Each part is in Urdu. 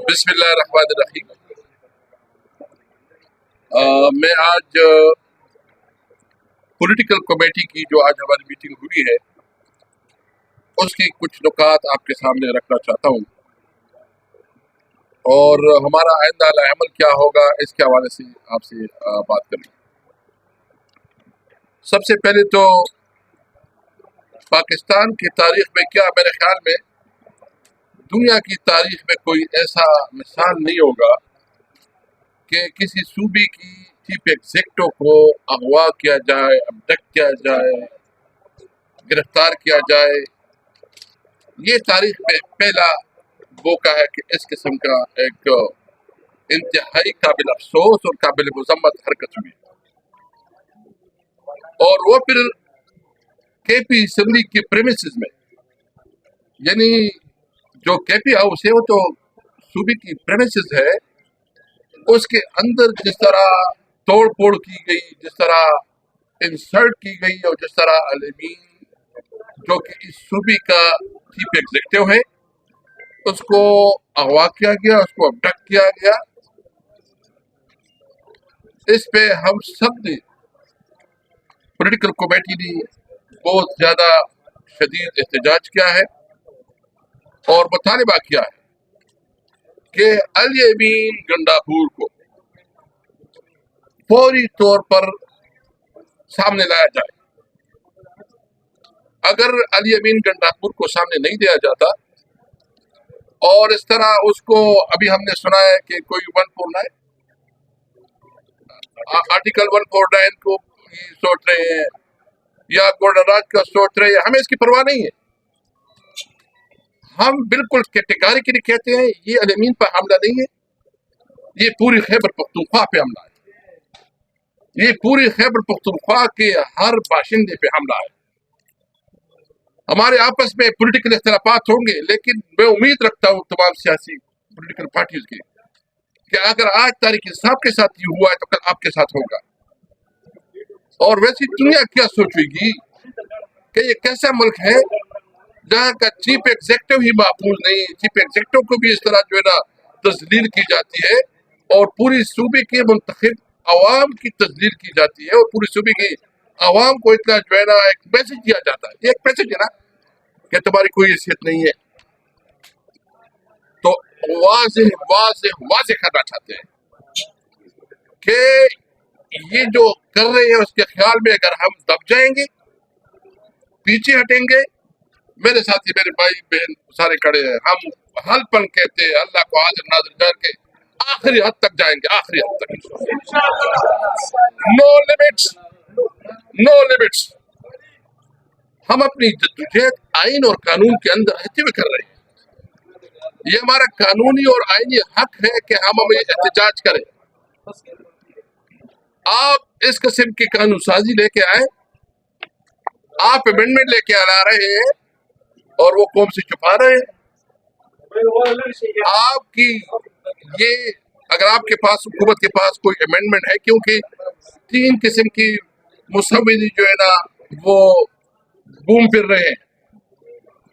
بسم اللہ الرحمن الرحیم۔ میں آج پولیٹیکل کمیٹی کی جو آج ہماری میٹنگ ہوئی ہے اس کی کچھ نکات آپ کے سامنے رکھنا چاہتا ہوں، اور ہمارا آئندہ عمل کیا ہوگا اس کے حوالے سے آپ سے بات کریں۔ سب سے پہلے تو پاکستان کی تاریخ میں کیا میرے خیال میں دنیا کی تاریخ میں کوئی ایسا مثال نہیں ہوگا کہ کسی صوبے کی چیف ایگزیکٹو کو اغوا کیا جائے، ابڈکٹ کیا جائے، گرفتار کیا جائے۔ یہ تاریخ میں پہلا موقع ہے کہ اس قسم کا ایک انتہائی قابل افسوس اور قابل مذمت حرکت ہوئی، اور وہ پھر کے پی اسمبلی کے پریمیسز میں، یعنی جو کے پی ہاؤس ہے وہ تو صوبے کی پریمیسز ہے، اس کے اندر جس طرح توڑ پھوڑ کی گئی، جس طرح انسلٹ کی گئی، اور جس طرح الامین جو کہ اس صوبے کا چیف ایگزیکٹو ہے اس کو اغوا کیا گیا، اس کو ابڈکٹ کیا گیا، اس پہ ہم سب نے پولیٹیکل کمیٹی نے بہت زیادہ شدید احتجاج کیا ہے اور مطالبہ کیا ہے کہ علی امین گنڈاپور کو فوری طور پر سامنے لایا جائے۔ اگر علی امین گنڈاپور کو سامنے نہیں دیا جاتا، اور اس طرح اس کو ابھی ہم نے سنا ہے کہ کوئی 149 آرٹیکل 149 کو سوچ رہے ہیں یا گولڈن راج کا سوچ رہے ہیں، ہمیں اس کی پرواہ نہیں ہے۔ ہم بالکل کیٹیگریکلی کہتے ہیں یہ علی امین پر حملہ نہیں ہے، یہ پوری خیبر پختونخوا پہ حملہ ہے، یہ پوری خیبر پختونخوا کے ہر باشندے پہ حملہ ہے۔ ہمارے آپس میں پولیٹیکل اختلافات ہوں گے، لیکن میں امید رکھتا ہوں تمام سیاسی پولیٹیکل پارٹیز کی کہ اگر آج تاریخ انصاف کے ساتھ یہ ہوا ہے تو کل آپ کے ساتھ ہوگا۔ اور ویسی دنیا کیا سوچے گی کہ یہ کیسا ملک ہے جہاں کا چیف ایگزیکٹو ہی معقول نہیں، چیف ایگزیکٹو کو بھی اس طرح جو ہے نا تذلیل کی جاتی ہے، اور پوری صوبے کے منتخب عوام کی تذلیل کی جاتی ہے، اور پوری صوبے کی عوام کو اتنا جو ہے نا ایک میسج دیا جاتا ہے، یہ ایک میسج ہے نا کہ تمہاری کوئی حیثیت نہیں ہے۔ تو واضح واضح واضح کرنا چاہتے ہیں کہ یہ جو کر رہے ہیں اس کے خیال میں اگر ہم دب جائیں گے، پیچھے ہٹیں گے، میرے ساتھی میرے بھائی بہن سارے کھڑے ہیں، ہم حل پن کہتے ہیں اللہ کو حاضر ناظر کر کے آخری حد تک جائیں گے، آخری حد تک۔ نو لمٹس، نو لمٹس۔ ہم اپنی جدوجہد آئین اور قانون کے اندر رہتے ہوئے کر رہے ہیں، یہ ہمارا قانونی اور آئینی حق ہے کہ ہم احتجاج کریں۔ آپ اس قسم کی قانون سازی لے کے آئے، آپ امینڈمنٹ لے کے آ رہے ہیں اور وہ قوم سے چھپا رہے ہیں۔ آپ کی یہ اگر آپ کے پاس حکومت کے پاس کوئی امینڈمنٹ ہے، کیونکہ 3 قسم کی مسودے جو ہے نا وہ گھوم پھر رہے ہیں۔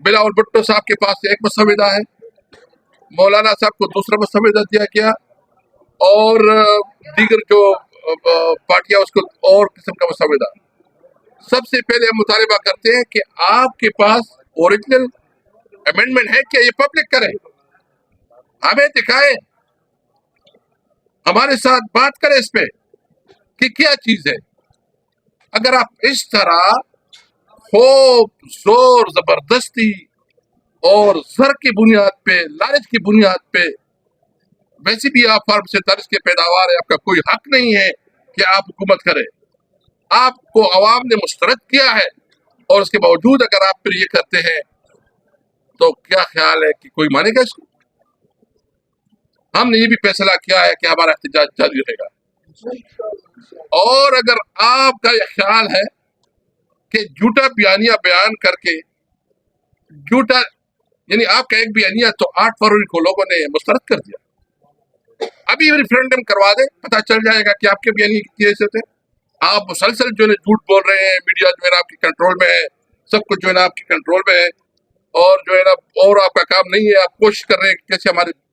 بلاول بھٹو صاحب کے پاس ایک مسودہ ہے، مولانا صاحب کو دوسرا مسودہ دیا گیا، اور دیگر جو پارٹیاں اس کو اور قسم کا مسودہ۔ سب سے پہلے ہم مطالبہ کرتے ہیں کہ آپ کے پاس اوریجنل امینڈمنٹ ہے کیا، یہ پبلک کریں، ہمیں دکھائیں، ہمارے ساتھ بات کریں اس پہ کہ کیا چیز ہے۔ اگر آپ اس طرح خوف، زور، زبردستی اور زر کی بنیاد پہ، لالچ کی بنیاد پہ، ویسے بھی آپ فارم 47 کے پیداوار ہے، آپ کا کوئی حق نہیں ہے کہ آپ حکومت کریں، آپ کو عوام نے مسترد کیا ہے، اور اس کے باوجود اگر آپ پھر یہ کرتے ہیں تو کیا خیال ہے کہ کوئی مانے گا اس کو؟ ہم نے یہ بھی فیصلہ کیا ہے کہ ہمارا احتجاج جاری رہے گا، اور اگر آپ کا یہ خیال ہے کہ جھوٹا بیانیہ بیان کر کے، جھوٹا یعنی آپ کا ایک بیانیہ تو 8 فروری کو لوگوں نے مسترد کر دیا، ابھی ریفرینڈم کروا دیں، پتہ چل جائے گا کہ آپ کے بیانیے کی حیثیت ہے۔ آپ مسلسل جو ہے جھوٹ بول رہے ہیں، میڈیا جو ہے نا آپ کے کنٹرول میں ہے، سب کچھ جو ہے نا آپ کے کنٹرول میں ہے، اور جو ہے نا اور آپ کا کام نہیں ہے، آپ کوشش کر رہے ہیں کہ کیسے ہمارے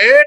8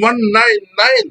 199,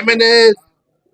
MNA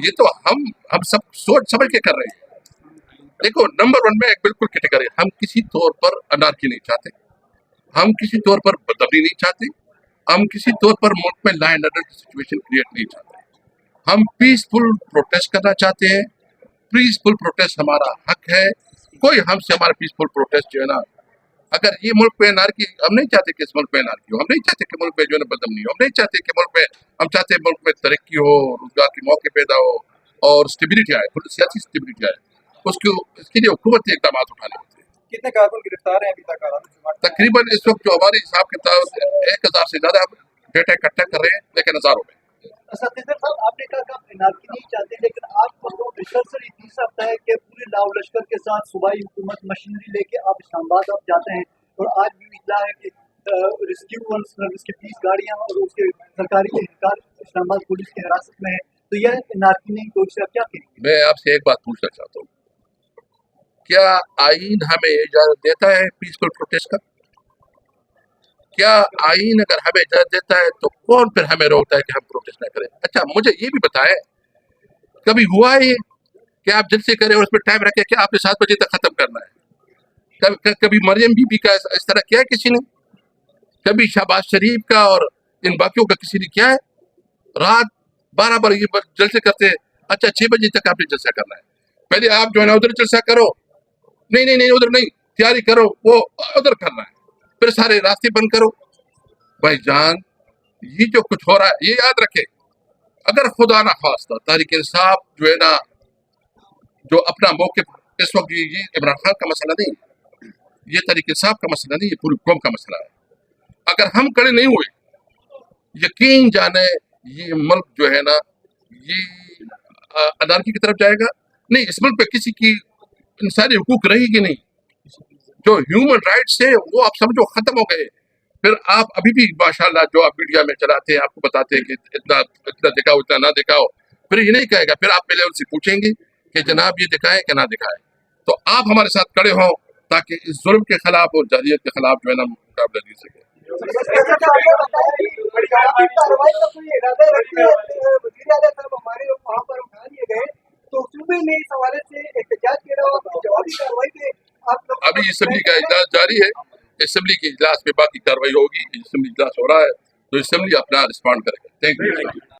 یہ تو ہم سب سوچ سمجھ کے کر رہے ہیں. دیکھو نمبر 1 میں ایک بالکل کیٹیگری، ہم کسی طور پر انارکی نہیں چاہتے، ہم کسی طور پر بدبی نہیں چاہتے، ہم کسی طور پر ملک میں لا اینڈ آرڈر کی سچویشن کریٹ نہیں چاہتے. ہم پیسفل پروٹیسٹ کرنا چاہتے ہیں. پیسفل پروٹیسٹ ہمارا حق ہے. کوئی ہم سے ہمارا پیسفل پروٹیسٹ جو ہے نا، اگر یہ ملک پہ انارکی، ہم نہیں چاہتے کہ اس ملک پہ انارکی ہو، ہم نہیں چاہتے کہ ملک پہ جو ہے نا بدامنی ہو، ہم نہیں چاہتے کہ ملک پہ، ہم چاہتے ہیں ملک میں ترقی ہو، روزگار کے موقع پیدا ہو اور اسٹیبلٹی آئے، پوری سیاسی اسٹیبلٹی آئے. اس کے لیے حکومتی اقدامات اٹھانے ہوتے ہیں. کتنے کارکن گرفتار ہیں ابھی تک عالمی شمار؟ تقریباً اس وقت جو ہمارے حساب کتاب 1000 سے زیادہ ڈیٹا اکٹھا کر رہے ہیں، لیکن ہزاروں میں. اساتذہ صاحب، آپ نے کہا کہ آپ انارکی نہیں چاہتے، لیکن آپ کو مسلسل یہ تیسرا ہفتہ ہے کہ پورے لاؤ لشکر کے ساتھ صوبائی حکومت مشینری لے کے آپ اسلام آباد آپ جاتے ہیں، اور آج بھی اطلاع ہے کہ ریسکیو سروس کی 20 گاڑیاں اور اس کے سرکاری اہلکار اسلام آباد پولیس کی حراست میں ہیں. تو یہ انارکی نہیں تو اس سے آپ کیا کہیں گے؟ میں آپ سے ایک بات پوچھنا چاہتا ہوں، کیا آئین ہمیں اجازت دیتا ہے پیسفل پروٹیسٹ کا؟ کیا آئین اگر ہمیں اجازت دیتا ہے تو کون پھر ہمیں روکتا ہے کہ ہم پروٹیسٹ نہ کریں؟ اچھا مجھے یہ بھی بتائیں، کبھی ہوا ہے کہ آپ جلسے کریں اور اس پہ ٹائم رکھیں کہ آپ نے 7 بجے تک ختم کرنا ہے؟ کبھی مریم بی بی کا اس طرح کیا ہے کسی نے؟ کبھی شہباز شریف کا اور ان باقیوں کا کسی نے کیا ہے؟ رات 12 بجے جلسے کرتے ہیں. اچھا 6 بجے تک آپ نے جلسہ کرنا ہے. پہلے آپ جو ہے نا ادھر جلسہ کرو، نہیں ادھر نہیں، تیاری کرو، وہ ادھر کرنا ہے، پھر سارے راستے بند کرو. بھائی جان یہ جو کچھ ہو رہا ہے یہ یاد رکھے، اگر خدا نہ خواستہ تحریک انصاف جو ہے نا جو اپنا موقف اس وقت، یہ عمران خان کا مسئلہ نہیں، یہ تحریک انصاف کا مسئلہ نہیں، یہ پوری قوم کا مسئلہ ہے. اگر ہم کھڑے نہیں ہوئے، یقین جانے یہ ملک جو ہے نا یہ انارکی کی طرف جائے گا. نہیں، اس ملک پہ کسی کی انسانی حقوق رہے گی نہیں. جو ہیومن رائٹس ہیں وہ آپ سمجھو ختم ہو گئے. پھر آپ ابھی بھی ماشاءاللہ جو آپ میڈیا میں چلاتے ہیں، آپ کو بتاتے ہیں کہ اتنا دکھاؤ، اتنا نہ دکھاؤ. پھر یہ نہیں کہے گا، پھر آپ پہلے ان سے پوچھیں گے کہ جناب یہ دکھائیں کہ نہ دکھائیں. تو آپ ہمارے ساتھ کھڑے ہوں تاکہ اس ظلم کے خلاف اور جارحیت کے خلاف جو ہے نا مقابلہ دے سکیں. ابھی اسمبلی کا اجلاس جاری ہے، اسمبلی کے اجلاس میں باقی کاروائی ہوگی. اسمبلی اجلاس ہو رہا ہے تو اسمبلی اپنا رسپانڈ کرے گا. Thank you.